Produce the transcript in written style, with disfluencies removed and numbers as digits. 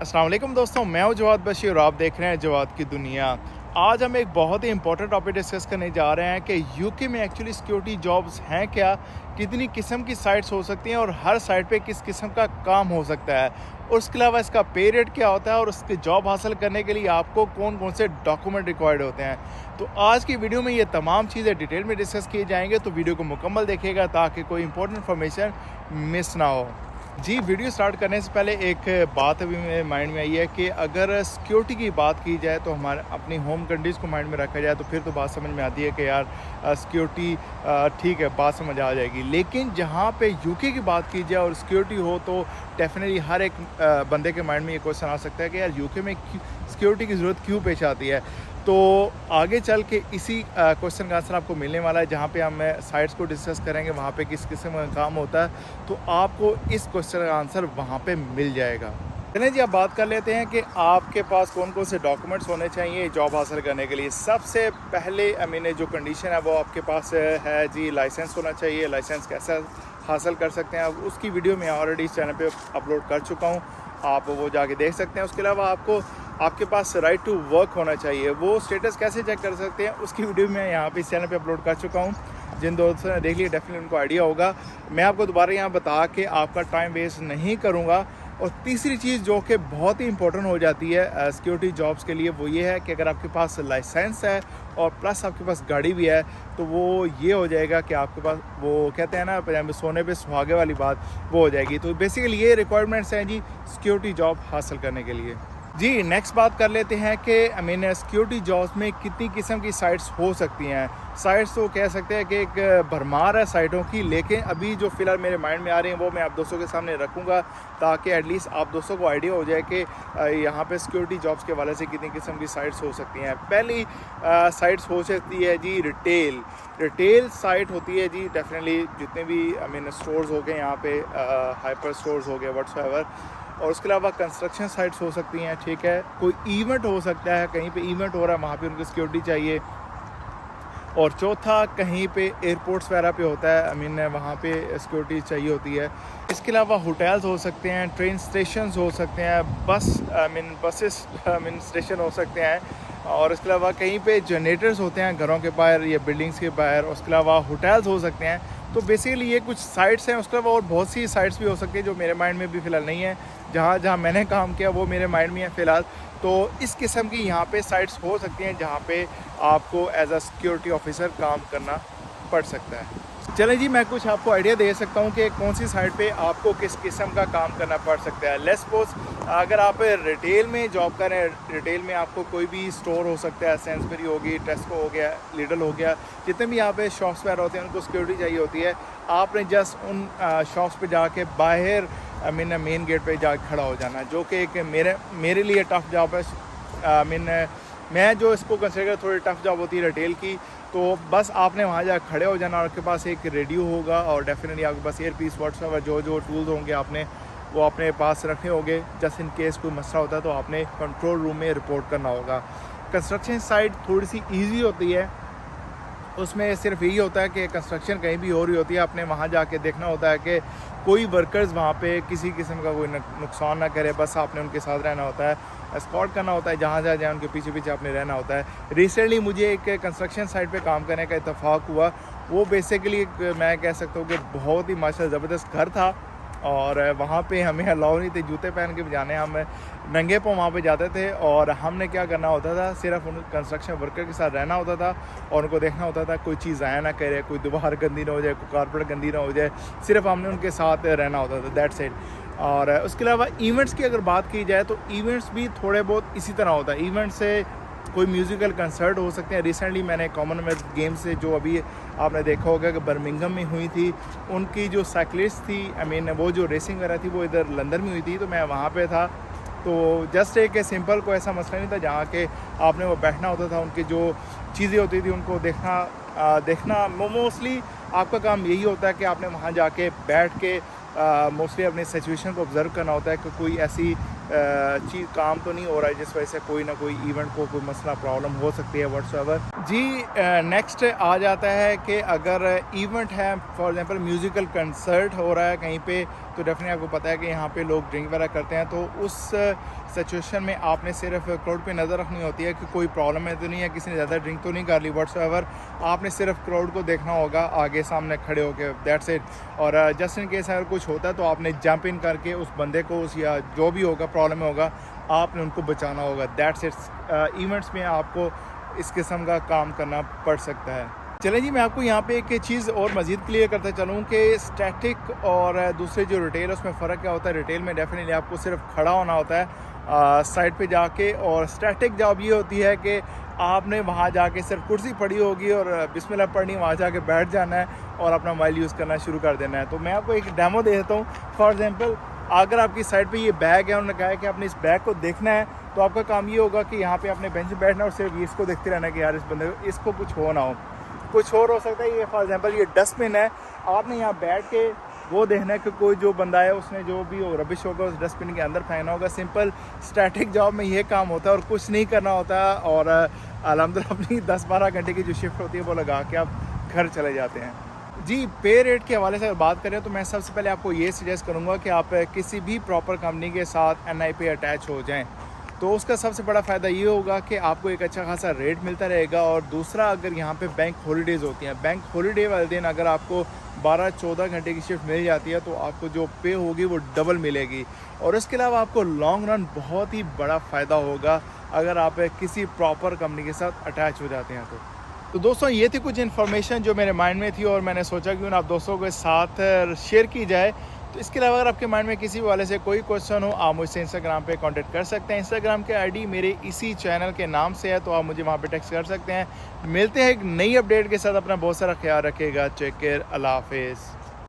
अस्सलाम वालेकुम दोस्तों, मैं हूं जवाद बशीर और आप देख रहे हैं जवाद की दुनिया। आज हम एक बहुत ही इंपॉर्टेंट टॉपिक डिस्कस करने जा रहे हैं कि यूके में एक्चुअली सिक्योरिटी जॉब्स हैं क्या, कितनी किस्म की साइट्स हो सकती हैं और हर साइट पे किस किस्म का काम हो सकता है, और उसके अलावा इसका पे रेट क्या होता है और उसके जॉब हासिल करने के लिए आपको कौन कौन से डॉक्यूमेंट रिक्वायर्ड होते हैं। तो आज की वीडियो में ये तमाम चीज़ें डिटेल में डिस्कस की जाएंगे, तो वीडियो को मुकम्मल देखिएगा ताकि कोई इंपॉर्टेंट इन्फॉर्मेशन मिस ना हो। जी, वीडियो स्टार्ट करने से पहले एक बात अभी मेरे माइंड में आई है कि अगर सिक्योरिटी की बात की जाए तो हमारे अपनी होम कंट्रीज़ को माइंड में रखा जाए तो फिर तो बात समझ में आती है कि यार सिक्योरिटी ठीक है, बात समझ आ जाएगी। लेकिन जहाँ पे यूके की बात की जाए और सिक्योरिटी हो तो डेफिनेटली हर एक बंदे के माइंड में ये क्वेश्चन आ सकता है कि यार यूके में सिक्योरिटी की ज़रूरत क्यों पेश आती है। तो आगे चल के इसी क्वेश्चन का आंसर आपको मिलने वाला है, जहाँ पे हम साइट्स को डिस्कस करेंगे वहाँ पे किस किस्म का काम होता है, तो आपको इस क्वेश्चन का आंसर वहाँ पे मिल जाएगा। चलिए जी, अब बात कर लेते हैं कि आपके पास कौन कौन से डॉक्यूमेंट्स होने चाहिए जॉब हासिल करने के लिए। सबसे पहले जो कंडीशन है वो आपके पास है जी, लाइसेंस होना चाहिए। लाइसेंस कैसे हासिल कर सकते हैं उसकी वीडियो मैं ऑलरेडी इस चैनल पे अपलोड कर चुका हूँ, आप वो जाके देख सकते हैं। उसके अलावा आपके पास राइट टू वर्क होना चाहिए। वो स्टेटस कैसे चेक कर सकते हैं उसकी वीडियो मैं यहाँ पे इस चैनल पे अपलोड कर चुका हूँ। जिन दोस्तों ने देख लिया डेफिनेटली उनको आइडिया होगा। मैं आपको दोबारा यहाँ बता के आपका टाइम वेस्ट नहीं करूँगा। और तीसरी चीज़ जो कि बहुत ही इंपॉर्टेंट हो जाती है सिक्योरिटी जॉब्स के लिए, वो ये है कि अगर आपके पास लाइसेंस है और प्लस आपके पास गाड़ी भी है तो वो ये हो जाएगा कि आपके पास, वो कहते हैं ना सोने पे सुहागे वाली बात, वो हो जाएगी। तो बेसिकली ये रिक्वायरमेंट्स हैं जी सिक्योरिटी जॉब हासिल करने के लिए। जी, नेक्स्ट बात कर लेते हैं कि सिक्योरिटी जॉब्स में कितनी किस्म की साइट्स हो सकती हैं। साइट्स तो कह सकते हैं कि एक भरमार है साइटों की, लेकिन अभी जो फ़िलहाल मेरे माइंड में आ रही हैं वो मैं आप दोस्तों के सामने रखूँगा ताकि एटलीस्ट आप दोस्तों को आइडिया हो जाए कि यहाँ पे सिक्योरिटी जॉब्स के हवाले से कितनी किस्म की साइट्स हो सकती हैं। पहली साइट्स हो सकती है जी रिटेल साइट होती है जी। डेफिनेटली जितने भी स्टोर्स हो गए यहाँ पे, हाइपर स्टोर्स हो गए व्हाट्सएवर। और उसके अलावा कंस्ट्रक्शन साइट्स हो सकती हैं, ठीक है। कोई इवेंट हो सकता है, कहीं पे इवेंट हो रहा है वहाँ पे उनको सिक्योरिटी चाहिए। और चौथा, कहीं पे एयरपोर्ट्स वगैरह पे होता है, वहाँ पे सिक्योरिटी चाहिए होती है। इसके अलावा होटल्स हो सकते हैं, ट्रेन स्टेशंस हो सकते हैं, बसेस स्टेशन हो सकते हैं। और इसके अलावा कहीं पे जनरेटर्स होते हैं घरों के बाहर या बिल्डिंग्स के बाहर। उसके अलावा होटल्स हो सकते हैं। तो बेसिकली ये कुछ साइट्स हैं। उसके अलावा और बहुत सी साइट्स भी हो सकती हैं जो मेरे माइंड में भी फ़िलहाल नहीं है। जहाँ मैंने काम किया वो मेरे माइंड में है फ़िलहाल। तो इस किस्म की यहाँ पे साइट्स हो सकती हैं जहाँ पे आपको एज अ सिक्योरिटी ऑफिसर काम करना पड़ सकता है। चलें जी, मैं कुछ आपको आइडिया दे सकता हूँ कि कौन सी साइट पे आपको किस किस्म का काम करना पड़ सकता है। लेट्स सपोज अगर आप रिटेल में जॉब कर रहे हैं, रिटेल में आपको कोई भी स्टोर हो सकता है, सेंसबरी होगी, टेस्को हो गया, लिडल हो गया, जितने भी यहाँ पे शॉप्स वगैरह होते हैं उनको सिक्योरिटी चाहिए होती है। आपने जस्ट उन शॉप्स पे जाके बाहर मेन गेट पे जाके खड़ा हो जाना, जो कि एक मेरे लिए टफ़ जॉब है। मैं जो इसको कंसिडर थोड़ी टफ़ जॉब होती है रिटेल की। तो बस आपने वहाँ जाकर खड़े हो जाना और आपके पास एक रेडियो होगा और डेफिनेटली आपके पास एयरपीस व्हाट्सएवर जो टूल्स होंगे आपने वो अपने पास रखने होंगे। जस्ट इन केस कोई मसला होता है तो आपने कंट्रोल रूम में रिपोर्ट करना होगा। कंस्ट्रक्शन साइट थोड़ी सी ईजी होती है, उसमें सिर्फ यही होता है कि कंस्ट्रक्शन कहीं भी हो रही होती है, आपने वहाँ जाके देखना होता है कि कोई वर्कर्स वहाँ पे किसी किस्म का कोई नुकसान ना करे। बस आपने उनके साथ रहना होता है, एस्कॉर्ट करना होता है, जहाँ जाए उनके पीछे पीछे आपने रहना होता है। रिसेंटली मुझे एक कंस्ट्रक्शन साइट पे काम करने का इत्तेफाक हुआ। वो बेसिकली मैं कह सकता हूँ कि बहुत ही माशाल्लाह ज़बरदस्त घर था और वहाँ पे हमें अलाउ नहीं थे जूते पहन के जाने, हम नंगे पाँव वहाँ पे जाते थे। और हमने क्या करना होता था, सिर्फ उन कंस्ट्रक्शन वर्कर के साथ रहना होता था और उनको देखना होता था कोई चीज़ आया ना करे, कोई दीवार गंदी ना हो जाए, कोई कारपेट गंदी ना हो जाए, सिर्फ हमने उनके साथ रहना होता था, दैट्स इट। और उसके अलावा इवेंट्स की अगर बात की जाए तो इवेंट्स भी थोड़े बहुत इसी तरह होता है। इवेंट से कोई म्यूज़िकल कंसर्ट हो सकते हैं। रिसेंटली मैंने कॉमनवेल्थ गेम्स से जो अभी आपने देखा होगा कि बर्मिंघम में हुई थी, उनकी जो साइकिलिस्ट थी, वो जो रेसिंग वगैरह थी वो इधर लंदन में हुई थी, तो मैं वहाँ पे था। तो जस्ट एक सिंपल कोई ऐसा मसला नहीं था जहाँ के आपने वो बैठना होता था, उनकी जो चीज़ें होती थी उनको देखना मोस्टली आपका काम यही होता है कि आपने वहाँ जाके बैठ के मोस्टली अपनी सिचुएशन को ऑब्ज़र्व करना होता है कि कोई ऐसी चीज़ काम तो नहीं हो रहा है, जिस वजह से कोई ना कोई इवेंट को कोई मसला प्रॉब्लम हो सकती है व्हाट्सएवर। जी नेक्स्ट आ जाता है कि अगर इवेंट है, फॉर एग्जांपल म्यूज़िकल कंसर्ट हो रहा है कहीं पे, तो डेफिनेटली आपको पता है कि यहाँ पे लोग ड्रिंक वगैरह करते हैं। तो उस सिचुएशन में आपने सिर्फ क्राउड पे नज़र रखनी होती है कि कोई प्रॉब्लम है तो नहीं है, किसी ने ज़्यादा ड्रिंक तो नहीं कर ली व्हाट्सएवर। आपने सिर्फ क्राउड को देखना होगा आगे सामने खड़े होकर, दैट्स इट। और जस्ट इन केस अगर कुछ होता है तो आपने जंप इन करके उस बंदे को, उस या जो भी होगा प्रॉब्लम होगा, आपने उनको बचाना होगा, दैट्स इट। इवेंट्स में आपको इस किस्म का काम करना पड़ सकता है। चलें जी, मैं आपको यहाँ पे एक चीज़ और मज़ीद क्लियर करता चलूँ कि स्टैटिक और दूसरे जो रिटेल है उसमें फ़र्क क्या होता है। रिटेल में डेफिनेटली आपको सिर्फ खड़ा होना होता है साइड पे जाके, और स्टैटिक जॉब ये होती है कि आपने वहाँ जाके सिर्फ कुर्सी पड़ी होगी और बिस्मिल्लाह पढ़नी, वहाँ जाके बैठ जाना है और अपना मोबाइल यूज़ करना शुरू कर देना है। तो मैं आपको एक डेमो दे देता हूँ। फॉर एग्जांपल, अगर आपकी साइड पे ये बैग है, उन्होंने कहा है कि आपने इस बैग को देखना है, तो आपका काम ये होगा कि यहाँ पे अपने बेंच पे बैठना और सिर्फ इसको देखते रहना कि यार इस बंदे को, इसको कुछ हो ना हो। कुछ और हो सकता है, ये फॉर एग्जांपल ये डस्टबिन है, आपने यहाँ बैठ के वो देखना है कि कोई जो बंदा है उसने जो भी वो रबिश होगा उस डस्टबिन के अंदर फेंकना होगा। सिंपल स्टैटिक जॉब में ये काम होता है और कुछ नहीं करना होता। और अल्हम्दुलिल्लाह अपनी 10-12 घंटे की जो शिफ्ट होती है वो लगा के आप घर चले जाते हैं। जी, पे रेट के हवाले से अगर बात करें तो मैं सबसे पहले आपको ये सजेस्ट करूँगा कि आप किसी भी प्रॉपर कंपनी के साथ NI पे अटैच हो जाएँ। तो उसका सबसे बड़ा फ़ायदा ये होगा कि आपको एक अच्छा खासा रेट मिलता रहेगा। और दूसरा, अगर यहाँ पे बैंक हॉलीडेज़ होती हैं, बैंक हॉलीडे वाले दिन अगर आपको 12-14 घंटे की शिफ्ट मिल जाती है तो आपको जो पे होगी वो डबल मिलेगी। और इसके अलावा आपको लॉन्ग रन बहुत ही बड़ा फ़ायदा होगा अगर आप किसी प्रॉपर कंपनी के साथ अटैच हो जाते हैं। तो दोस्तों, ये थी कुछ इन्फॉर्मेशन जो मेरे माइंड में थी और मैंने सोचा कि उन आप दोस्तों के साथ शेयर की जाए। तो इसके अलावा अगर आपके माइंड में किसी वाले से कोई क्वेश्चन हो, आप मुझसे इंस्टाग्राम पे कांटेक्ट कर सकते हैं। इंस्टाग्राम के आईडी मेरे इसी चैनल के नाम से है, तो आप मुझे वहाँ पे टेक्स्ट कर सकते हैं। मिलते हैं एक नई अपडेट के साथ। अपना बहुत सारा ख्याल रखिएगा। टेक केयर, अल्लाह हाफिज़।